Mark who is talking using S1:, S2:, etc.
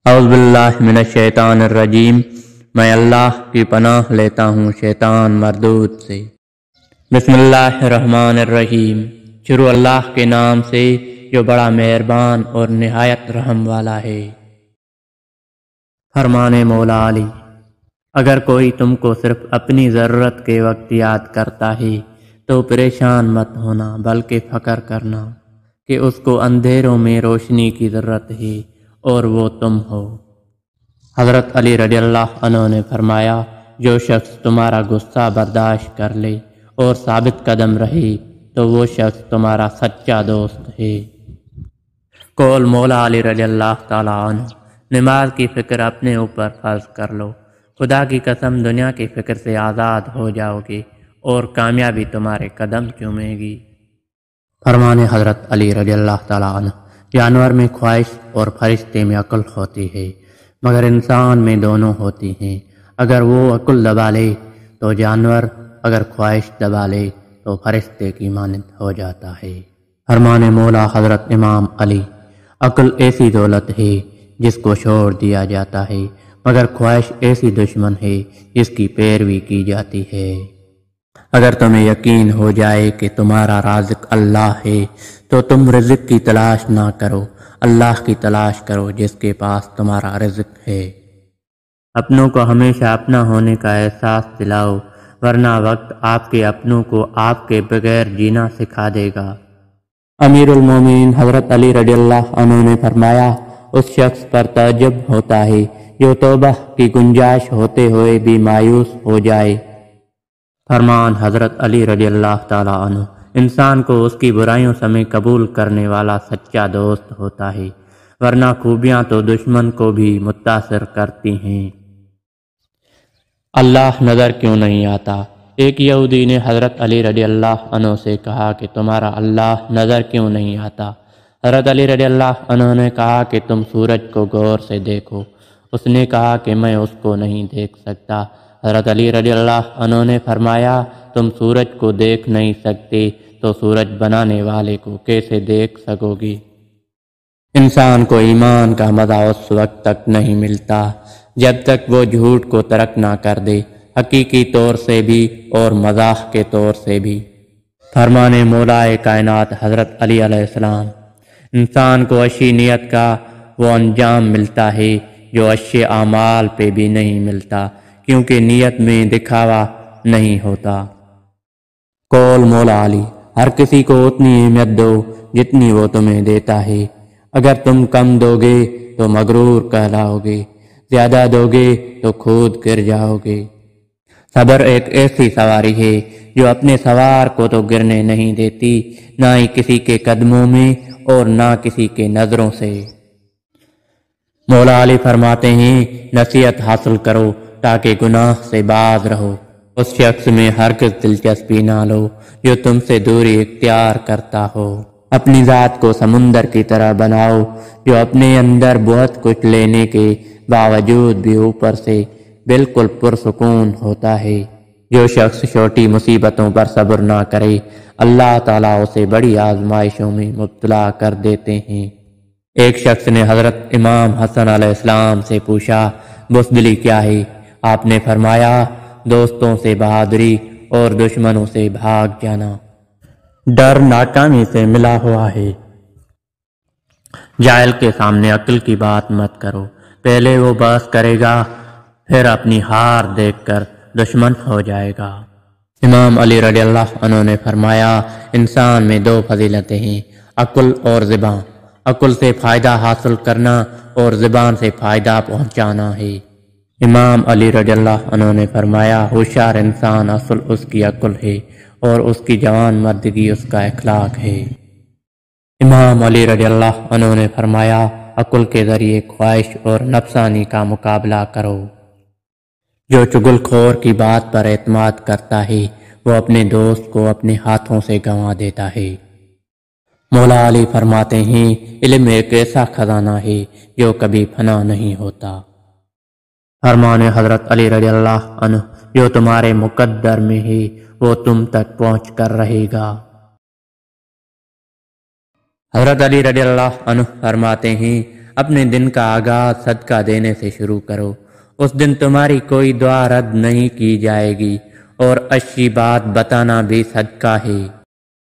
S1: اعوذ باللہ من الشیطان الرجیم۔ میں اللہ کی پناہ لیتا ہوں شیطان مردود سے۔ بسم اللہ الرحمن الرحیم۔ شروع اللہ کے نام سے جو بڑا مہربان اور نہایت رحم والا ہے۔ فرمان مولا علی: اگر کوئی تم کو صرف اپنی ضرورت کے وقت یاد کرتا ہے تو پریشان مت ہونا، بلکہ فکر کرنا کہ اس کو اندھیروں میں روشنی کی ضرورت ہے اور وہ تم ہو۔ حضرت علی رضی اللہ عنہ نے فرمایا، جو شخص تمہارا غصہ برداشت کر لے اور ثابت قدم رہے تو وہ شخص تمہارا سچا دوست ہے۔ قول مولا علی رضی اللہ تعالیٰ عنہ: نماز کی فکر اپنے اوپر فرض کر لو، خدا کی قسم دنیا کی فکر سے آزاد ہو جاؤ گے اور کامیابی تمہارے قدم چومے گی۔ فرمان حضرت علی رضی اللہ تعالیٰ عنہ: جانور میں خواہش اور فرشتے میں عقل ہوتی ہے، مگر انسان میں دونوں ہوتی ہیں۔ اگر وہ عقل دبا لے تو جانور، اگر خواہش دبا لے تو فرشتے کی مانند ہو جاتا ہے۔ فرمان مولا حضرت امام علی: عقل ایسی دولت ہے جس کو چھوڑ دیا جاتا ہے، مگر خواہش ایسی دشمن ہے جس کی پیروی کی جاتی ہے۔ اگر تمہیں یقین ہو جائے کہ تمہارا رازق اللہ ہے تو تم رزق کی تلاش نہ کرو، اللہ کی تلاش کرو جس کے پاس تمہارا رزق ہے۔ اپنوں کو ہمیشہ اپنا ہونے کا احساس دلاؤ، ورنہ وقت آپ کے اپنوں کو آپ کے بغیر جینا سکھا دے گا۔ امیر المومنین حضرت علی رضی اللہ عنہ نے فرمایا، اس شخص پر تعجب ہوتا ہے جو توبہ کی گنجائش ہوتے ہوئے بھی مایوس ہو جائے۔ فرمان حضرت علی رضی اللہ تعالیٰ عنہ: انسان کو اس کی برائیوں سمیت قبول کرنے والا سچا دوست ہوتا ہے، ورنہ خوبیاں تو دشمن کو بھی متاثر کرتی ہیں۔ اللہ نظر کیوں نہیں آتا؟ ایک یہودی نے حضرت علی رضی اللہ عنہ سے کہا کہ تمہارا اللہ نظر کیوں نہیں آتا؟ حضرت علی رضی اللہ عنہ نے کہا کہ تم سورج کو غور سے دیکھو۔ اس نے کہا کہ میں اس کو نہیں دیکھ سکتا۔ حضرت علی رضی اللہ عنہ نے فرمایا، تم سورج کو دیکھ نہیں سکتے تو سورج بنانے والے کو کیسے دیکھ سکو گی؟ انسان کو ایمان کا مزہ اس وقت تک نہیں ملتا جب تک وہ جھوٹ کو ترک نہ کر دے، حقیقی طور سے بھی اور مزاح کے طور سے بھی۔ فرمان مولائے کائنات حضرت علی علیہ السلام: انسان کو اچھی نیت کا وہ انجام ملتا ہے جو اچھے اعمال پہ بھی نہیں ملتا، کیونکہ نیت میں دکھاوا نہیں ہوتا۔ قول مولا علی: ہر کسی کو اتنی اہمیت دو جتنی وہ تمہیں دیتا ہے۔ اگر تم کم دو گے تو مغرور کہلاؤ گے، زیادہ دو گے تو خود گر جاؤ گے۔ صبر ایک ایسی سواری ہے جو اپنے سوار کو تو گرنے نہیں دیتی، نہ ہی کسی کے قدموں میں اور نہ کسی کے نظروں سے۔ مولا علی فرماتے ہیں، نصیحت حاصل کرو تاکہ گناہ سے باز رہو۔ اس شخص میں ہرگز دلچسپی نہ لو جو تم سے دوری اختیار کرتا ہو۔ اپنی ذات کو سمندر کی طرح بناؤ جو اپنے اندر بہت کچھ لینے کے باوجود بھی اوپر سے بالکل پرسکون ہوتا ہے۔ جو شخص چھوٹی مصیبتوں پر صبر نہ کرے، اللہ تعالیٰ اسے بڑی آزمائشوں میں مبتلا کر دیتے ہیں۔ ایک شخص نے حضرت امام حسن علیہ السلام سے پوچھا، بزدلی کیا ہے؟ آپ نے فرمایا، دوستوں سے بہادری اور دشمنوں سے بھاگ جانا۔ ڈر ناکامی سے ملا ہوا ہے۔ جاہل کے سامنے عقل کی بات مت کرو، پہلے وہ بحث کرے گا، پھر اپنی ہار دیکھ کر دشمن ہو جائے گا۔ امام علی رضی اللہ عنہ نے فرمایا، انسان میں دو فضیلتیں ہیں، عقل اور زبان۔ عقل سے فائدہ حاصل کرنا اور زبان سے فائدہ پہنچانا ہے۔ امام علی رضی اللہ عنہ نے فرمایا، ہوشیار انسان اصل اس کی عقل ہے اور اس کی جوان مردگی اس کا اخلاق ہے۔ امام علی رضی اللہ عنہ نے فرمایا، عقل کے ذریعے خواہش اور نفسانی کا مقابلہ کرو۔ جو چغل خور کی بات پر اعتماد کرتا ہے وہ اپنے دوست کو اپنے ہاتھوں سے گنوا دیتا ہے۔ مولا علی فرماتے ہیں، علم ایک ایسا خزانہ ہے جو کبھی فنا نہیں ہوتا۔ فرمان حضرت علی رضی اللہ عنہ: جو تمہارے مقدر میں ہے وہ تم تک پہنچ کر رہے گا۔ حضرت علی رضی اللہ عنہ فرماتے ہیں، اپنے دن کا آغاز صدقہ دینے سے شروع کرو۔ اس دن تمہاری کوئی دعا رد نہیں کی جائے گی اور اچھی بات بتانا بھی صدقہ ہے۔